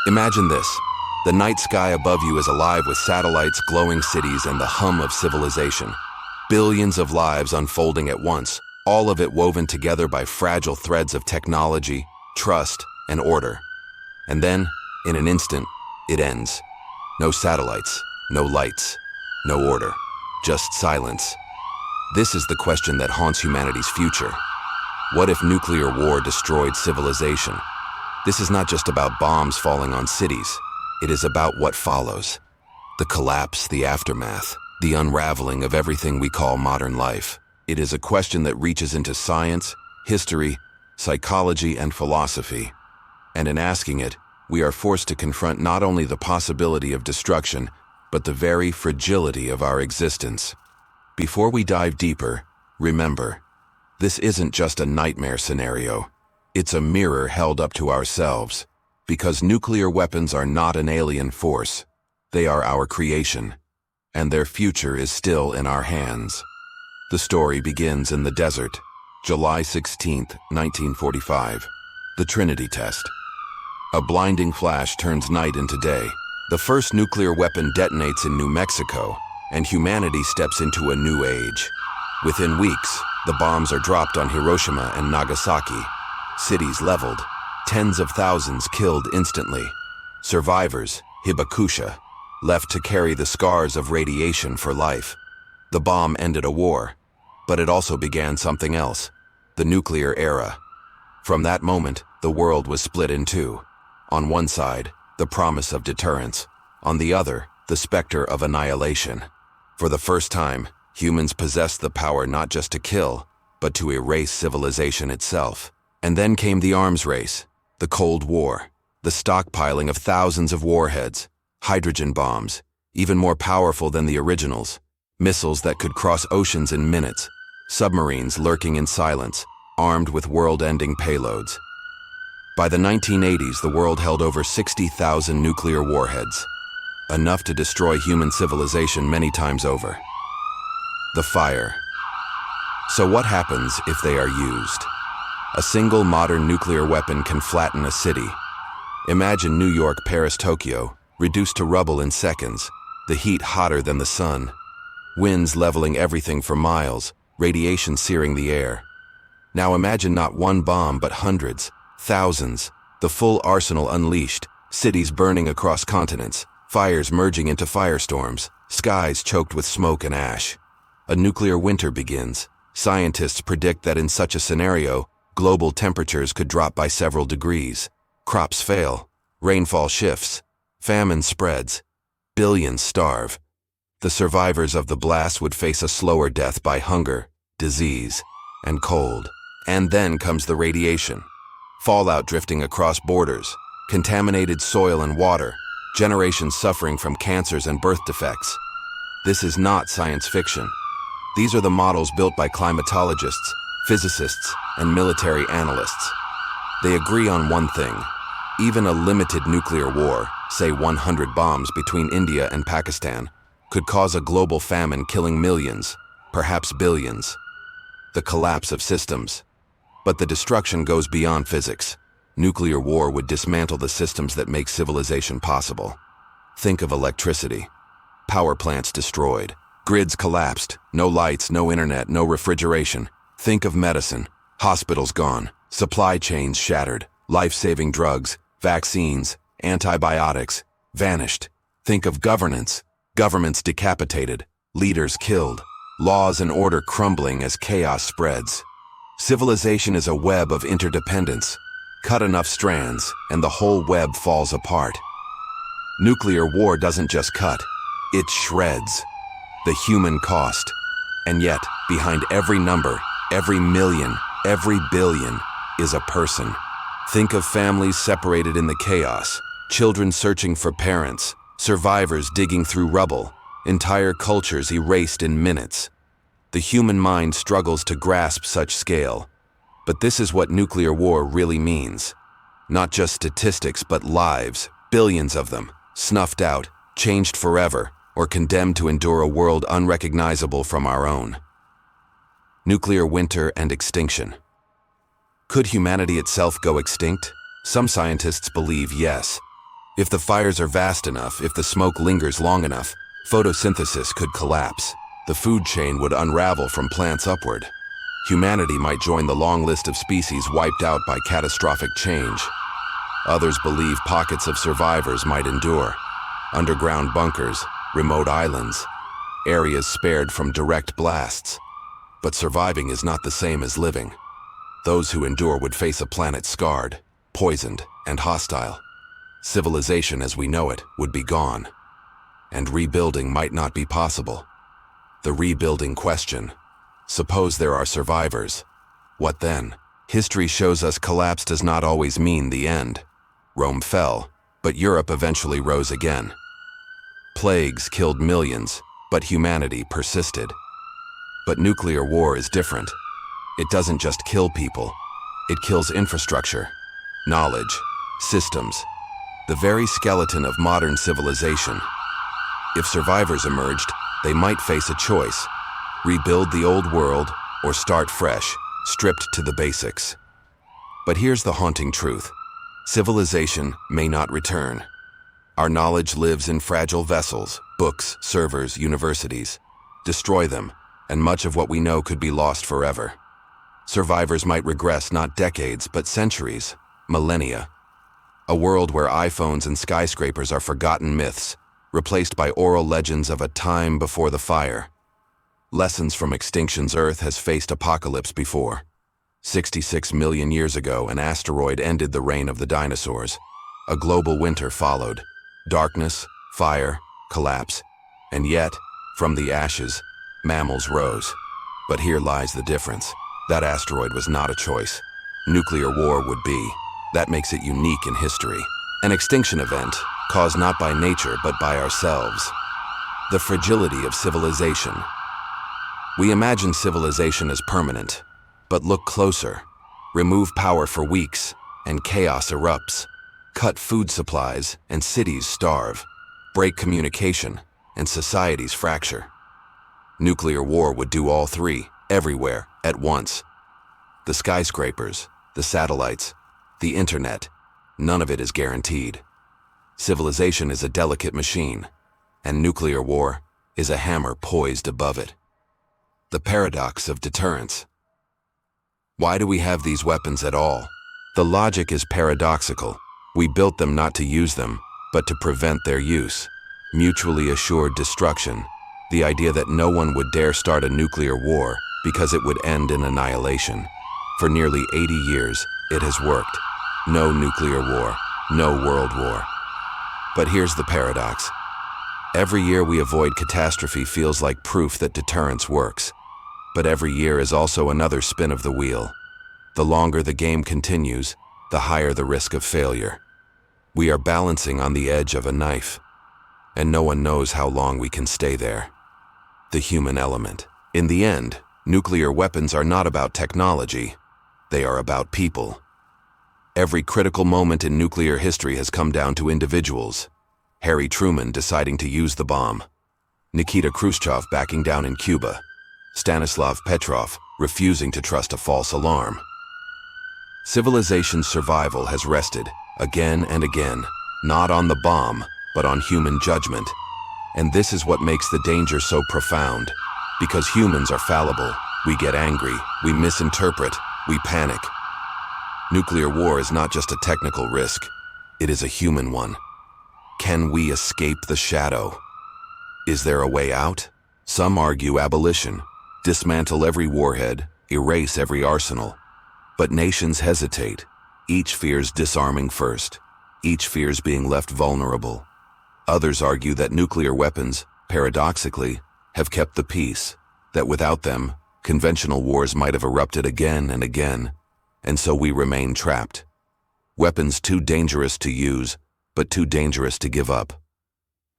Imagine this. The night sky above you is alive with satellites, glowing cities, and the hum of civilization. Billions of lives unfolding at once, all of it woven together by fragile threads of technology, trust, and order. And then, in an instant, it ends. No satellites, no lights, no order, just silence. This is the question that haunts humanity's future. What if nuclear war destroyed civilization? This is not just about bombs falling on cities. It is about what follows. The collapse, the aftermath, the unraveling of everything we call modern life. It is a question that reaches into science, history, psychology, and philosophy. And in asking it, we are forced to confront not only the possibility of destruction, but the very fragility of our existence. Before we dive deeper, remember, this isn't just a nightmare scenario. It's a mirror held up to ourselves, because nuclear weapons are not an alien force. They are our creation, and their future is still in our hands. The story begins in the desert, July 16, 1945. The Trinity test. A blinding flash turns night into day. The first nuclear weapon detonates in New Mexico, and humanity steps into a new age. Within weeks, the bombs are dropped on Hiroshima and Nagasaki. Cities leveled, tens of thousands killed instantly. Survivors, hibakusha, left to carry the scars of radiation for life. The bomb ended a war, but it also began something else, the nuclear era. From that moment, the world was split in two. On one side, the promise of deterrence. On the other, the specter of annihilation. For the first time, humans possessed the power not just to kill, but to erase civilization itself. And then came the arms race, the Cold War, the stockpiling of thousands of warheads, hydrogen bombs, even more powerful than the originals, missiles that could cross oceans in minutes, submarines lurking in silence, armed with world-ending payloads. By the 1980s, the world held over 60,000 nuclear warheads, enough to destroy human civilization many times over. The fire. So what happens if they are used? A single modern nuclear weapon can flatten a city. Imagine New York, Paris, Tokyo, reduced to rubble in seconds, the heat hotter than the sun, winds leveling everything for miles, radiation searing the air. Now imagine not one bomb, but hundreds, thousands, the full arsenal unleashed, cities burning across continents, fires merging into firestorms, skies choked with smoke and ash. A nuclear winter begins. Scientists predict that in such a scenario, global temperatures could drop by several degrees. Crops fail, rainfall shifts, famine spreads, billions starve. The survivors of the blast would face a slower death by hunger, disease, and cold. And then comes the radiation. Fallout drifting across borders, contaminated soil and water, generations suffering from cancers and birth defects. This is not science fiction. These are the models built by climatologists, physicists, and military analysts. They agree on one thing. Even a limited nuclear war, say 100 bombs between India and Pakistan, could cause a global famine killing millions, perhaps billions. The collapse of systems. But the destruction goes beyond physics. Nuclear war would dismantle the systems that make civilization possible. Think of electricity. Power plants destroyed. Grids collapsed. No lights, no internet, no refrigeration. Think of medicine. Hospitals gone. Supply chains shattered. Life-saving drugs, vaccines, antibiotics, vanished. Think of governance. Governments decapitated. Leaders killed. Laws and order crumbling as chaos spreads. Civilization is a web of interdependence. Cut enough strands, and the whole web falls apart. Nuclear war doesn't just cut, it shreds. The human cost. And yet, behind every number, every million, every billion, is a person. Think of families separated in the chaos, children searching for parents, survivors digging through rubble, entire cultures erased in minutes. The human mind struggles to grasp such scale. But this is what nuclear war really means. Not just statistics, but lives, billions of them, snuffed out, changed forever, or condemned to endure a world unrecognizable from our own. Nuclear winter and extinction. Could humanity itself go extinct? Some scientists believe yes. If the fires are vast enough, if the smoke lingers long enough, photosynthesis could collapse. The food chain would unravel from plants upward. Humanity might join the long list of species wiped out by catastrophic change. Others believe pockets of survivors might endure. Underground bunkers, remote islands, areas spared from direct blasts. But surviving is not the same as living. Those who endure would face a planet scarred, poisoned, and hostile. Civilization as we know it would be gone. And rebuilding might not be possible. The rebuilding question. Suppose there are survivors. What then? History shows us collapse does not always mean the end. Rome fell, but Europe eventually rose again. Plagues killed millions, but humanity persisted. But nuclear war is different. It doesn't just kill people. It kills infrastructure, knowledge, systems, the very skeleton of modern civilization. If survivors emerged, they might face a choice: rebuild the old world or start fresh, stripped to the basics. But here's the haunting truth. Civilization may not return. Our knowledge lives in fragile vessels, books, servers, universities. Destroy them, and much of what we know could be lost forever. Survivors might regress not decades, but centuries, millennia. A world where iPhones and skyscrapers are forgotten myths, replaced by oral legends of a time before the fire. Lessons from extinction's Earth has faced apocalypse before. 66 million years ago, an asteroid ended the reign of the dinosaurs. A global winter followed. Darkness, fire, collapse. And yet, from the ashes, mammals rose. But here lies the difference. That asteroid was not a choice. Nuclear war would be. That makes it unique in history. An extinction event, caused not by nature but by ourselves. The fragility of civilization. We imagine civilization as permanent, but look closer. Remove power for weeks, and chaos erupts. Cut food supplies, and cities starve. Break communication, and societies fracture. Nuclear war would do all three, everywhere, at once. The skyscrapers, the satellites, the internet, none of it is guaranteed. Civilization is a delicate machine, and nuclear war is a hammer poised above it. The paradox of deterrence. Why do we have these weapons at all? The logic is paradoxical. We built them not to use them, but to prevent their use. Mutually assured destruction. The idea that no one would dare start a nuclear war because it would end in annihilation. For nearly 80 years, it has worked. No nuclear war, no world war. But here's the paradox. Every year we avoid catastrophe feels like proof that deterrence works. But every year is also another spin of the wheel. The longer the game continues, the higher the risk of failure. We are balancing on the edge of a knife, and no one knows how long we can stay there. The human element. In the end, nuclear weapons are not about technology. They are about people. Every critical moment in nuclear history has come down to individuals. Harry Truman deciding to use the bomb. Nikita Khrushchev backing down in Cuba. Stanislav Petrov refusing to trust a false alarm. Civilization's survival has rested, again and again, not on the bomb, but on human judgment. And this is what makes the danger so profound. Because humans are fallible, we get angry, we misinterpret, we panic. Nuclear war is not just a technical risk, it is a human one. Can we escape the shadow? Is there a way out? Some argue abolition, dismantle every warhead, erase every arsenal. But nations hesitate. Each fears disarming first. Each fears being left vulnerable. Others argue that nuclear weapons, paradoxically, have kept the peace, that without them, conventional wars might have erupted again and again, and so we remain trapped. Weapons too dangerous to use, but too dangerous to give up.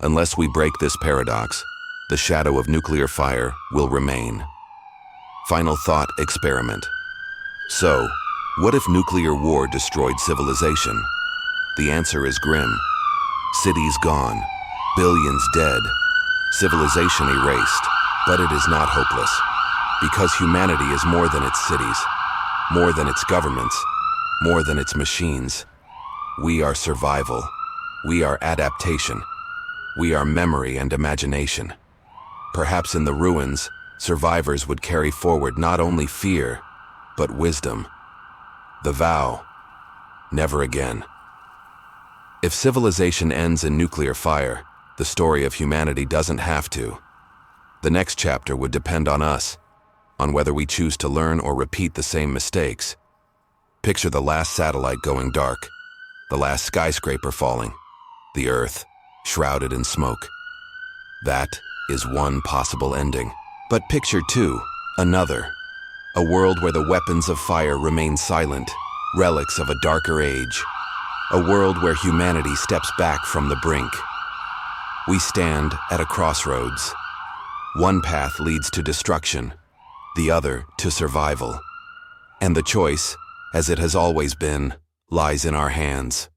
Unless we break this paradox, the shadow of nuclear fire will remain. Final thought experiment. So, what if nuclear war destroyed civilization? The answer is grim. Cities gone, billions dead, civilization erased. But it is not hopeless, because humanity is more than its cities, more than its governments, more than its machines. We are survival. We are adaptation. We are memory and imagination. Perhaps in the ruins, survivors would carry forward not only fear, but wisdom. The vow, never again. If civilization ends in nuclear fire, the story of humanity doesn't have to. The next chapter would depend on us, on whether we choose to learn or repeat the same mistakes. Picture the last satellite going dark, the last skyscraper falling, the Earth shrouded in smoke. That is one possible ending. But picture two, another. A world where the weapons of fire remain silent, relics of a darker age. A world where humanity steps back from the brink. We stand at a crossroads. One path leads to destruction, the other to survival. And the choice, as it has always been, lies in our hands.